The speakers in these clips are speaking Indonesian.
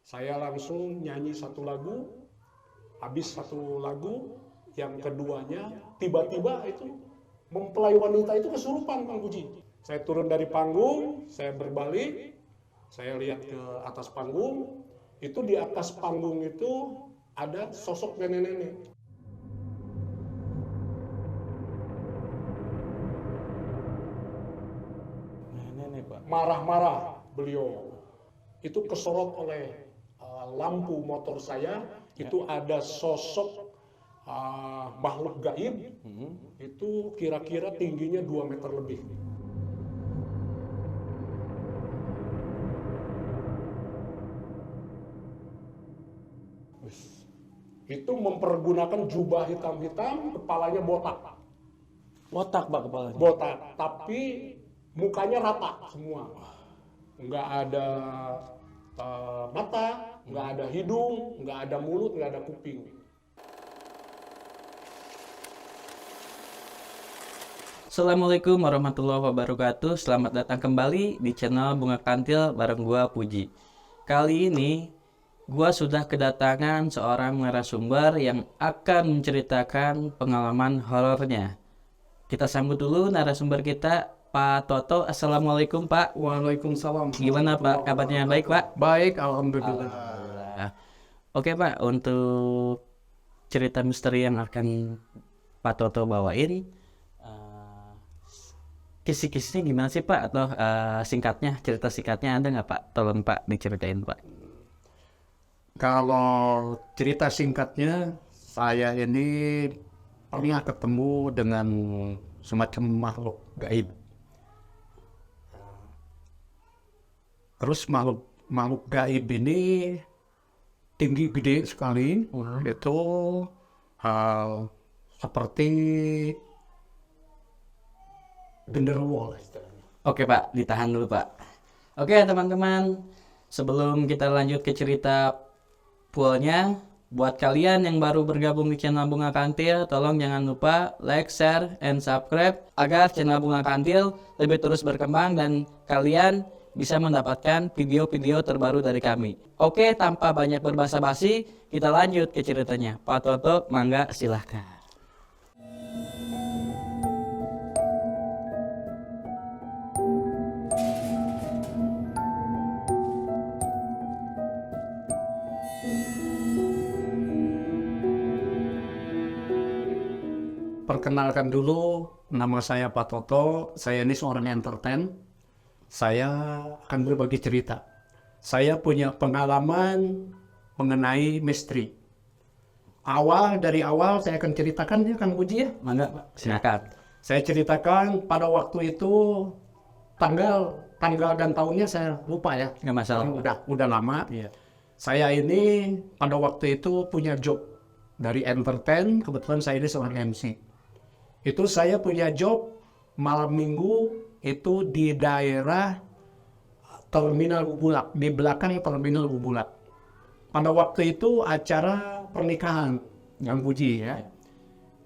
Saya langsung nyanyi satu lagu, habis satu lagu, yang keduanya tiba-tiba itu mempelai wanita itu kesurupan, Kang Puji. Saya turun dari panggung, saya berbalik, saya lihat ke atas panggung, itu di atas panggung itu ada sosok nenek-nenek. Nenek, Pak. Marah-marah beliau. Itu kesorot oleh lampu motor saya, itu ada sosok makhluk gaib, itu kira-kira tingginya 2 meter lebih. Itu mempergunakan jubah hitam-hitam, kepalanya botak. Botak, Pak, kepalanya. Botak, tapi mukanya rata semua. Nggak ada mata, nggak ada hidung, nggak ada mulut, nggak ada kuping. Assalamualaikum warahmatullahi wabarakatuh. Selamat datang kembali di channel Bunga Kantil bareng gua Puji. Kali ini gua sudah kedatangan seorang narasumber yang akan menceritakan pengalaman horornya. Kita sambut dulu narasumber kita, Pak Toto. Assalamualaikum, Pak. Waalaikumsalam. Gimana, Pak? Kabarnya baik, Pak? Baik, alhamdulillah. Alhamdulillah. Oke, Pak, untuk cerita misteri yang akan Pak Toto bawain, kisi-kisinya gimana sih, Pak? Atau singkatnya, cerita singkatnya ada nggak, Pak? Tolong, Pak, diceritain, Pak. Kalau cerita singkatnya, saya ini pernah ketemu dengan semacam makhluk gaib. Terus makhluk gaib ini tinggi gede sekali, itu seperti genderuwo istilahnya. Oke, Pak, ditahan dulu, Pak. Oke, teman-teman, sebelum kita lanjut ke cerita fullnya, buat kalian yang baru bergabung di channel Bunga Kantil, tolong jangan lupa like, share, and subscribe agar channel Bunga Kantil lebih terus berkembang dan kalian bisa mendapatkan video-video terbaru dari kami. Oke, tanpa banyak berbasa-basi, kita lanjut ke ceritanya. Pak Toto, mangga silahkan. Perkenalkan dulu, nama saya Pak Toto, saya ini seorang entertain. Saya akan berbagi cerita. Saya punya pengalaman mengenai misteri. Dari awal saya akan ceritakan ya, Kang Puji ya. Mangga, Pak, silakan. Saya ceritakan pada waktu itu tanggal dan tahunnya saya lupa ya. Nggak masalah, Pak. Udah lama. Iya. Saya ini pada waktu itu punya job dari entertain, kebetulan saya ini seorang MC. Itu saya punya job malam minggu itu di daerah Terminal Bubulak, di belakang Terminal Bubulak. Pada waktu itu acara pernikahan, Kang Puji ya.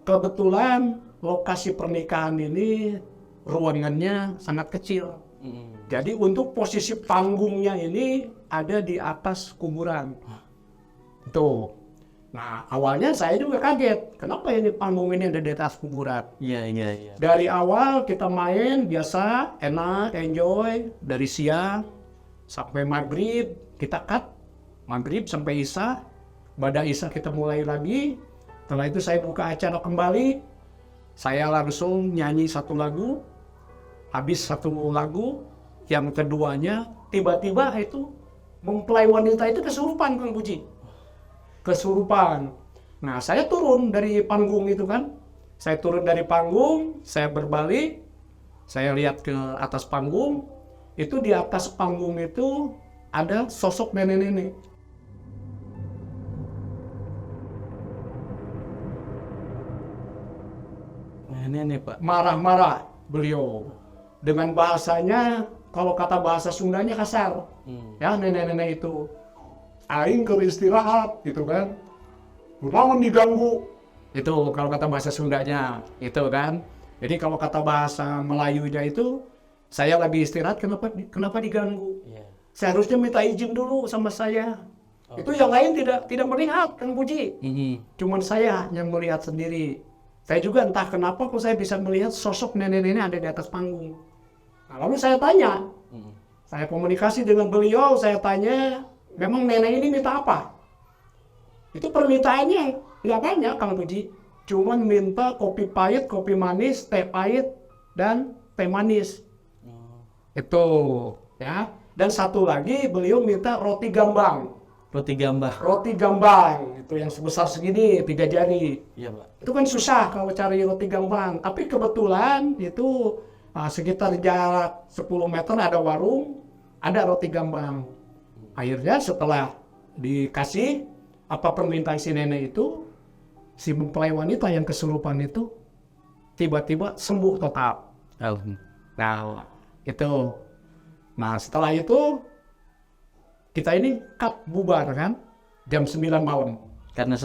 Kebetulan lokasi pernikahan ini ruangannya sangat kecil. Jadi untuk posisi panggungnya ini ada di atas kuburan. Tuh. Nah, awalnya saya juga kaget. Kenapa ini panggung ini ada di atas kuburan? Iya. Dari awal kita main biasa, enak, enjoy. Dari siang sampai maghrib, kita cut. Maghrib sampai isya. Pada isya kita mulai lagi. Setelah itu saya buka acara kembali. Saya langsung nyanyi satu lagu. Habis satu lagu, yang keduanya tiba-tiba itu mempelai wanita itu kesurupan, Kang Puji. Kesurupan. Nah, saya turun dari panggung itu kan. Saya turun dari panggung, saya berbalik, saya lihat ke atas panggung. Itu di atas panggung itu ada sosok nenek-nenek. Nenek, Pak. Marah-marah beliau. Dengan bahasanya, kalau kata bahasa Sundanya kasar. Ya, nenek-nenek itu. Aing ke istirahat gitu kan, jangan diganggu, itu kalau kata bahasa Sundanya itu kan. Jadi kalau kata bahasa Melayunya itu, saya lagi istirahat, kenapa diganggu? Iya. Seharusnya minta izin dulu sama saya. Itu yang lain tidak melihat, Kang Puji. Cuman saya yang melihat sendiri. Saya juga entah kenapa kok saya bisa melihat sosok nenek-nenek ada di atas panggung. Nah, lalu saya tanya, saya komunikasi dengan beliau, saya tanya, memang nenek ini minta apa? Itu permintaannya nggak banyak, Kang Puji. Cuman minta kopi pahit, kopi manis, teh pahit, dan teh manis. Itu, ya. Dan satu lagi beliau minta roti gambang. Roti gambang. Roti gambang itu yang sebesar segini 3 jari. Iya, Pak. Itu kan susah kalau cari roti gambang. Tapi kebetulan itu sekitar jarak 10 meter ada warung, ada roti gambang. Akhirnya setelah dikasih apa permintaan si nenek itu, si mempelai wanita yang kesurupan itu tiba-tiba sembuh total. Nah, itu. Nah, setelah itu kita ini bubar kan jam 9 malam. Karena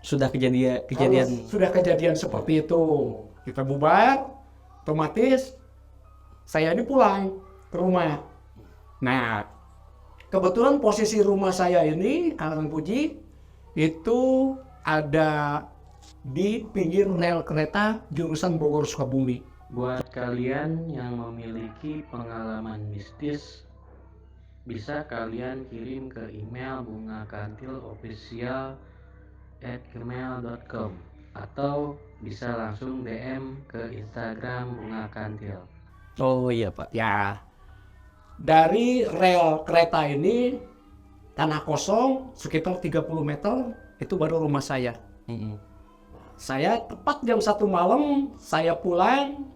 sudah kejadian Kalau sudah kejadian seperti itu, kita bubar, otomatis saya ini pulang ke rumah. Nah, kebetulan posisi rumah saya ini, Kang Puji, itu ada di pinggir rel kereta jurusan Bogor Sukabumi. Buat kalian yang memiliki pengalaman mistis, bisa kalian kirim ke email bungakantilofficial@gmail.com atau bisa langsung DM ke Instagram Bunga Kantil. Oh iya, Pak. Ya, dari rel kereta ini tanah kosong sekitar 30 meter itu baru rumah saya. Saya tepat jam 1 malam saya pulang.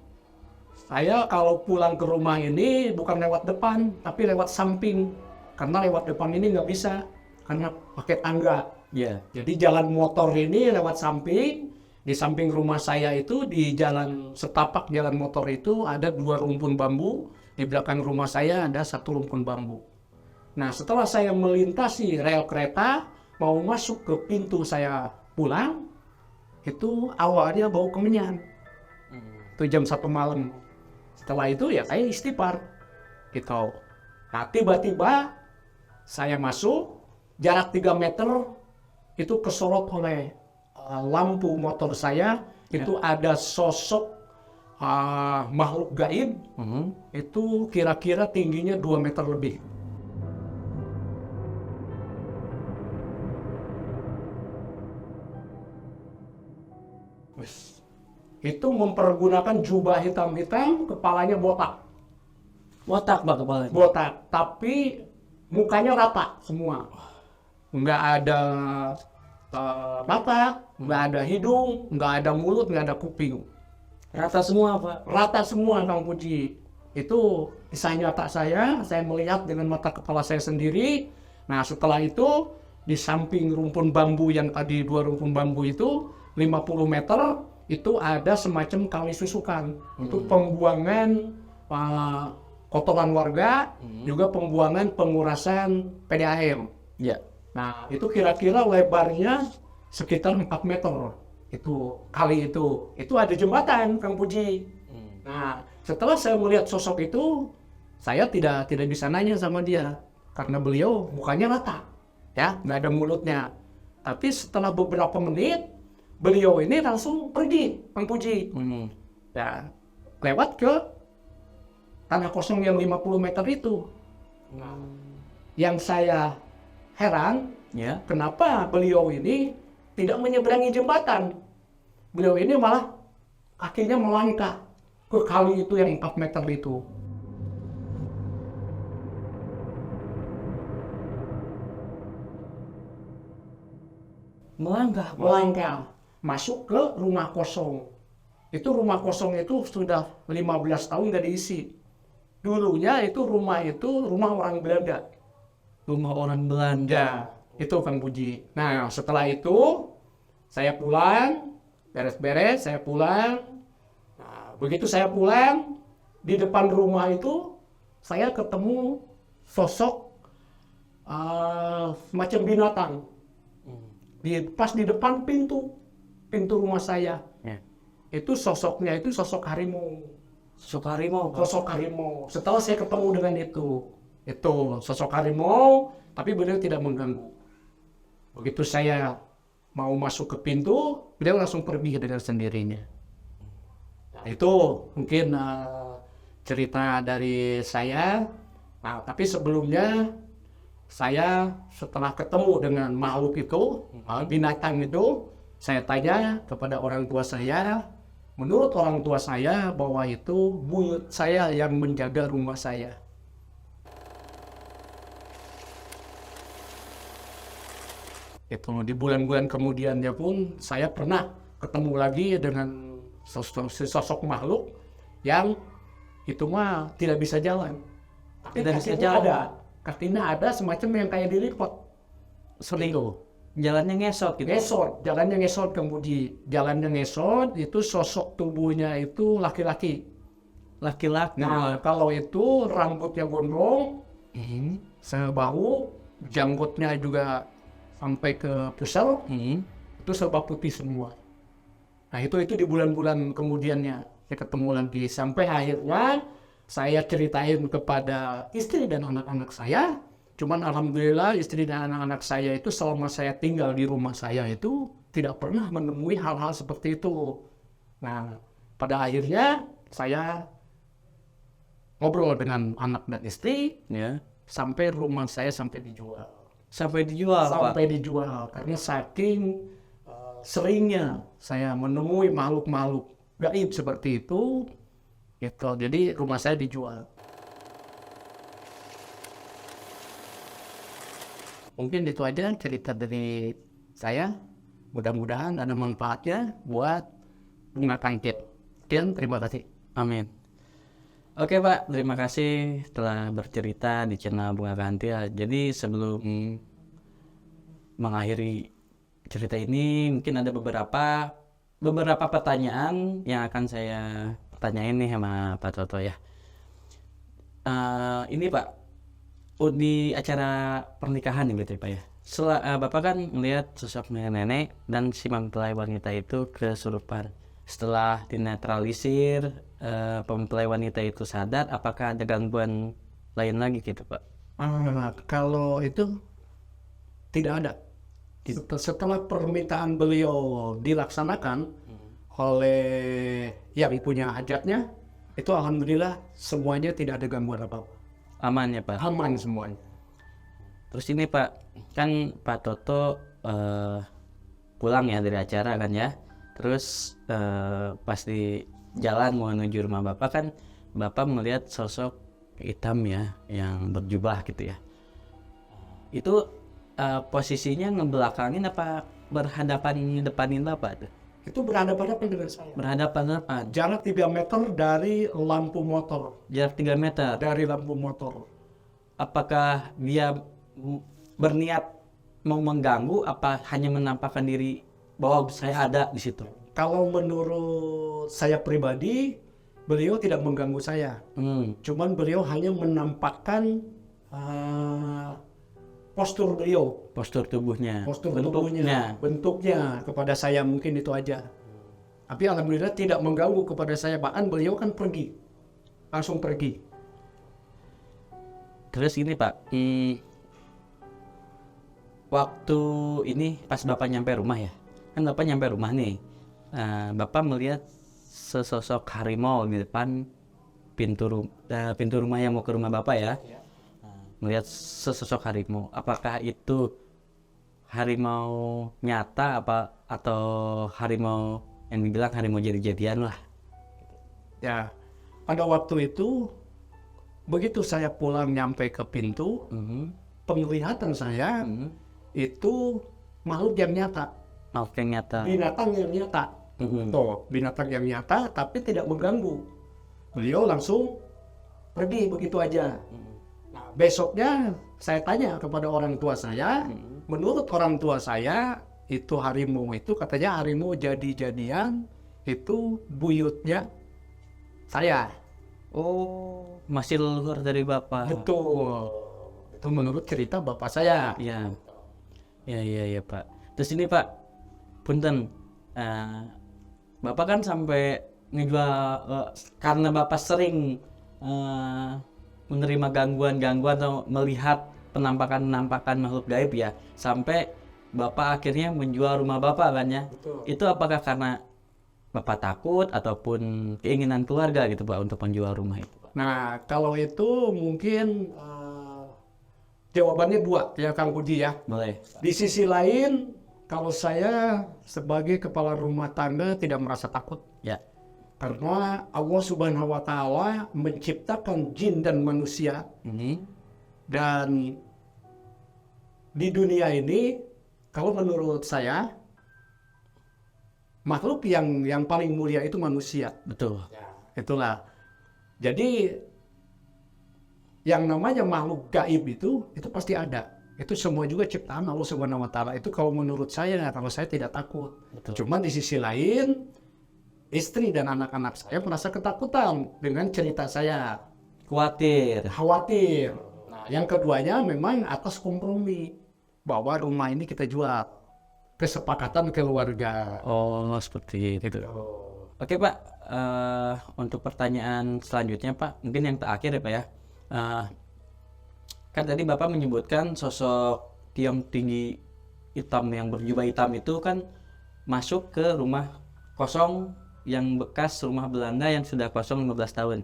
Saya kalau pulang ke rumah ini bukan lewat depan, tapi lewat samping. Karena lewat depan ini nggak bisa, karena pakai tangga. Iya. Jadi jalan motor ini lewat samping. Di samping rumah saya itu, di jalan setapak jalan motor itu ada 2 rumpun bambu. Di belakang rumah saya ada 1 rumpun bambu. Nah, setelah saya melintasi rel kereta, mau masuk ke pintu saya pulang, itu awalnya bau kemenyan. Itu jam 1 malam. Setelah itu ya saya istighfar gitu. Nah, tiba-tiba saya masuk, jarak 3 meter itu kesorot oleh lampu motor saya. Itu ada sosok makhluk gaib. Itu kira-kira tingginya 2 meter lebih. Itu mempergunakan jubah hitam-hitam, kepalanya botak. Botak, Pak, kepalanya. Botak, tapi mukanya rata semua. Nggak ada mata, nggak ada hidung, nggak ada mulut, nggak ada kuping. Rata semua, Pak. Rata semua, Kang Puji. Itu kisah nyata saya melihat dengan mata kepala saya sendiri. Nah, setelah itu, di samping rumpun bambu yang tadi 2 rumpun bambu itu, 50 meter, itu ada semacam kali susukan. Itu pembuangan kotoran warga, juga pembuangan pengurasan PDAM. Iya. Nah, itu kira-kira lebarnya sekitar 4 meter. Itu kali itu ada jembatan, Kang Puji. Nah, setelah saya melihat sosok itu, saya tidak bisa nanya sama dia karena beliau mukanya rata, ya, nggak ada mulutnya. Tapi setelah beberapa menit, beliau ini langsung pergi, Kang Puji. Ya, lewat ke tanah kosong yang 50 meter itu. Yang saya heran, Ya. kenapa beliau ini tidak menyeberangi jembatan. Beliau ini malah kakinya melangkah ke kali itu yang 4 meter itu. Melangkah masuk ke rumah kosong. Itu rumah kosong itu sudah 15 tahun nggak diisi. Dulunya itu rumah orang Belanda. Rumah orang Belanda. Itu Kang Puji. Nah, setelah itu saya pulang, beres-beres, saya pulang. Nah, begitu saya pulang, di depan rumah itu saya ketemu sosok semacam binatang. Pas di depan pintu rumah saya. Ya. Itu sosoknya itu sosok harimau. Sosok harimau, Pak. Sosok harimau. Setelah saya ketemu dengan itu sosok harimau, tapi beliau tidak mengganggu. Begitu saya mau masuk ke pintu, beliau langsung pergi dengan sendirinya. Nah, itu mungkin cerita dari saya. Nah, tapi sebelumnya saya setelah ketemu dengan makhluk itu, binatang itu, saya tanya kepada orang tua saya. Menurut orang tua saya bahwa itu buyut saya yang menjaga rumah saya. Itu di bulan-bulan kemudiannya pun saya pernah ketemu lagi dengan sosok makhluk yang itu mah tidak bisa jalan. Tapi Tidak bisa kakinya jalan. ada, kakinya ada semacam yang kayak dilipat. Itu Jalannya ngesot gitu. ngesot, jalannya ngesot, kemudian jalannya ngesot itu sosok tubuhnya itu laki-laki. Laki-laki. Nah, kalau itu rambutnya gondrong, sebahu, janggutnya juga sampai ke pusar, itu serba putih semua. Nah, itu di bulan-bulan kemudiannya saya ketemu lagi sampai akhirnya saya ceritain kepada istri dan anak-anak saya. Cuman alhamdulillah istri dan anak-anak saya itu selama saya tinggal di rumah saya itu tidak pernah menemui hal-hal seperti itu. Nah, pada akhirnya saya ngobrol dengan anak dan istri Ya. sampai rumah saya sampai dijual. Sampai dijual, Pak. Sampai dijual karena saking seringnya saya menemui makhluk-makhluk gaib seperti itu, gitu. Jadi rumah saya dijual. Mungkin itu aja cerita dari saya. Mudah-mudahan ada manfaatnya buat Bunga Kangkit. Dan terima kasih. Amin. Oke Pak, terima kasih telah bercerita di channel Bunga Kantil. Jadi sebelum mengakhiri cerita ini, mungkin ada beberapa pertanyaan yang akan saya tanyain nih sama Pak Toto ya. Ini Pak, di acara pernikahan nih berarti Pak ya. Bapak kan melihat sosok nenek dan si mempelai wanita itu kesurupan. Setelah dinetralisir, mempelai wanita itu sadar, apakah ada gangguan lain lagi gitu Pak? Kalau itu tidak ada. Setelah permintaan beliau dilaksanakan oleh yang punya hajatnya, itu alhamdulillah semuanya tidak ada gangguan apa-apa. Aman ya Pak? Aman semuanya. Terus ini Pak, kan Pak Toto pulang ya dari acara kan ya. Terus pas di jalan mau menuju rumah Bapak kan Bapak melihat sosok hitam ya yang berjubah gitu ya. Itu posisinya ngebelakangin apa berhadapan depanin Bapak tuh? Itu berhadapan-hadapan dengan saya. Berhadapan. Jarak 3 meter dari lampu motor. Jarak 3 meter. Dari lampu motor. Apakah dia berniat mau mengganggu apa hanya menampakkan diri bahwa saya ada di situ? Kalau menurut saya pribadi, beliau tidak mengganggu saya. Cuman beliau hanya menampakkan postur beliau. Postur tubuhnya. Postur tubuhnya. Bentuknya kepada saya, mungkin itu aja. Tapi alhamdulillah tidak mengganggu kepada saya. Bahkan beliau kan pergi. Langsung pergi. Terus ini Pak, waktu ini pas Bapak nyampe rumah ya, kan Bapak nyampe rumah nih, Bapak melihat sesosok harimau di depan pintu rumah yang mau ke rumah Bapak ya, melihat sesosok harimau. Apakah itu harimau nyata atau harimau yang dibilang harimau jadi-jadian lah? Ya, pada waktu itu begitu saya pulang nyampe ke pintu, penglihatan saya itu makhluk yang nyata. Makhluk yang nyata. Binatang yang nyata. Tuh, binatang yang nyata tapi tidak mengganggu. Beliau langsung pergi begitu aja. Nah, besoknya saya tanya kepada orang tua saya, menurut orang tua saya itu harimau itu katanya harimau jadi-jadian itu buyutnya saya. Oh, masih leluhur dari Bapak. Betul. Itu menurut cerita bapak saya. Iya. Ya Pak. Terus ini Pak, punten, Bapak kan sampai ngejual karena Bapak sering menerima gangguan-gangguan atau melihat penampakan-penampakan makhluk gaib ya, sampai Bapak akhirnya menjual rumah Bapak kan ya? Betul. Itu apakah karena Bapak takut ataupun keinginan keluarga gitu Pak untuk menjual rumah itu Pak? Nah, kalau itu mungkin jawabannya dua ya Kang Budi ya. Boleh. Di sisi lain, kalau saya sebagai kepala rumah tangga tidak merasa takut. Ya. Karena Allah Subhanahu wa Ta'ala menciptakan jin dan manusia, Ini. dan di dunia ini, kalau menurut saya, makhluk yang paling mulia itu manusia. Betul. Itulah. Jadi yang namanya makhluk gaib itu pasti ada. Itu semua juga ciptaan Allah Subhanahu wa Ta'ala. Itu kalau menurut saya, kalau saya tidak takut. Betul. Cuman di sisi lain, istri dan anak-anak saya merasa ketakutan dengan cerita saya. Khawatir. Khawatir. Nah, yang keduanya memang atas kompromi bahwa rumah ini kita jual. Kesepakatan keluarga. Oh, seperti itu. Oke Pak, untuk pertanyaan selanjutnya Pak, mungkin yang terakhir ya Pak ya. Kan tadi Bapak menyebutkan sosok tiang tinggi hitam yang berjubah hitam itu kan masuk ke rumah kosong yang bekas rumah Belanda yang sudah kosong 15 tahun.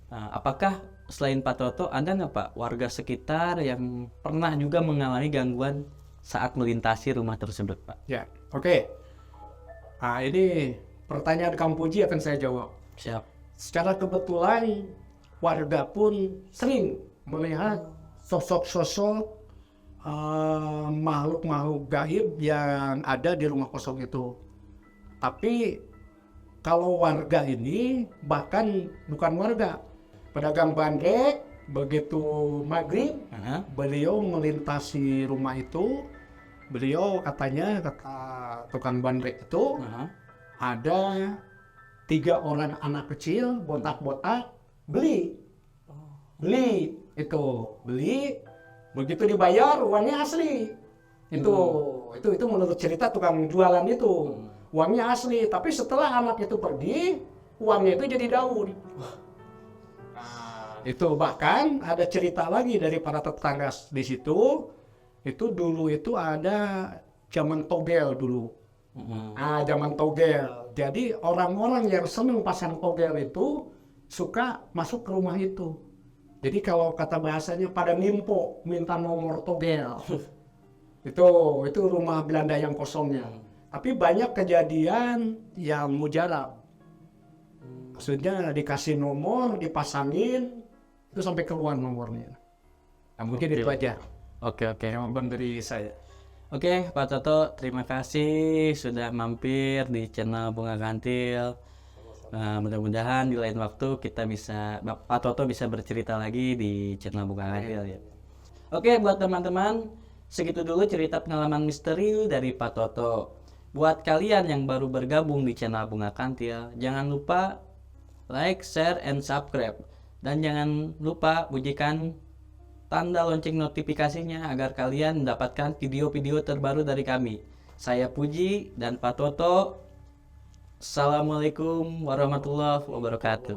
Apakah selain Pak Toto ada nggak Pak warga sekitar yang pernah juga mengalami gangguan saat melintasi rumah tersebut Pak? Ya, oke. Nah, ini pertanyaan Kang Puji akan saya jawab. Siap. Secara kebetulan warga pun sering melihat sosok-sosok makhluk-makhluk gaib yang ada di rumah kosong itu. Tapi kalau warga ini bahkan bukan warga, pedagang bandrek, begitu maghrib beliau melintasi rumah itu. Beliau katanya, kata tukang bandrek itu, ada 3 orang anak kecil botak-botak beli begitu dibayar uangnya asli. Itu menurut cerita tukang jualan itu, uangnya asli, tapi setelah anak itu pergi uangnya itu jadi daun. Itu bahkan ada cerita lagi dari para tetangga di situ. Itu dulu itu ada zaman togel dulu. Zaman togel. Jadi orang-orang yang senang pasang togel itu suka masuk ke rumah itu. Jadi kalau kata bahasanya pada nimpo, minta nomor togel. Itu rumah Belanda yang kosongnya. Tapi banyak kejadian yang mujarab. Maksudnya dikasih nomor, dipasangin, itu sampai keluar nomornya. Nah, mungkin itu aja. Oke. Jawaban dari saya. Oke, Pak Toto, terima kasih sudah mampir di channel Bunga Kantil. Mudah-mudahan di lain waktu Pak Toto bisa bercerita lagi di channel Bunga Kantil ya. Oke, buat teman-teman, segitu dulu cerita pengalaman misteri dari Pak Toto. Buat kalian yang baru bergabung di channel Bunga Kantil, jangan lupa like, share, and subscribe. Dan jangan lupa bunyikan tanda lonceng notifikasinya agar kalian mendapatkan video-video terbaru dari kami. Saya Puji dan Pak Toto. Assalamualaikum warahmatullahi wabarakatuh.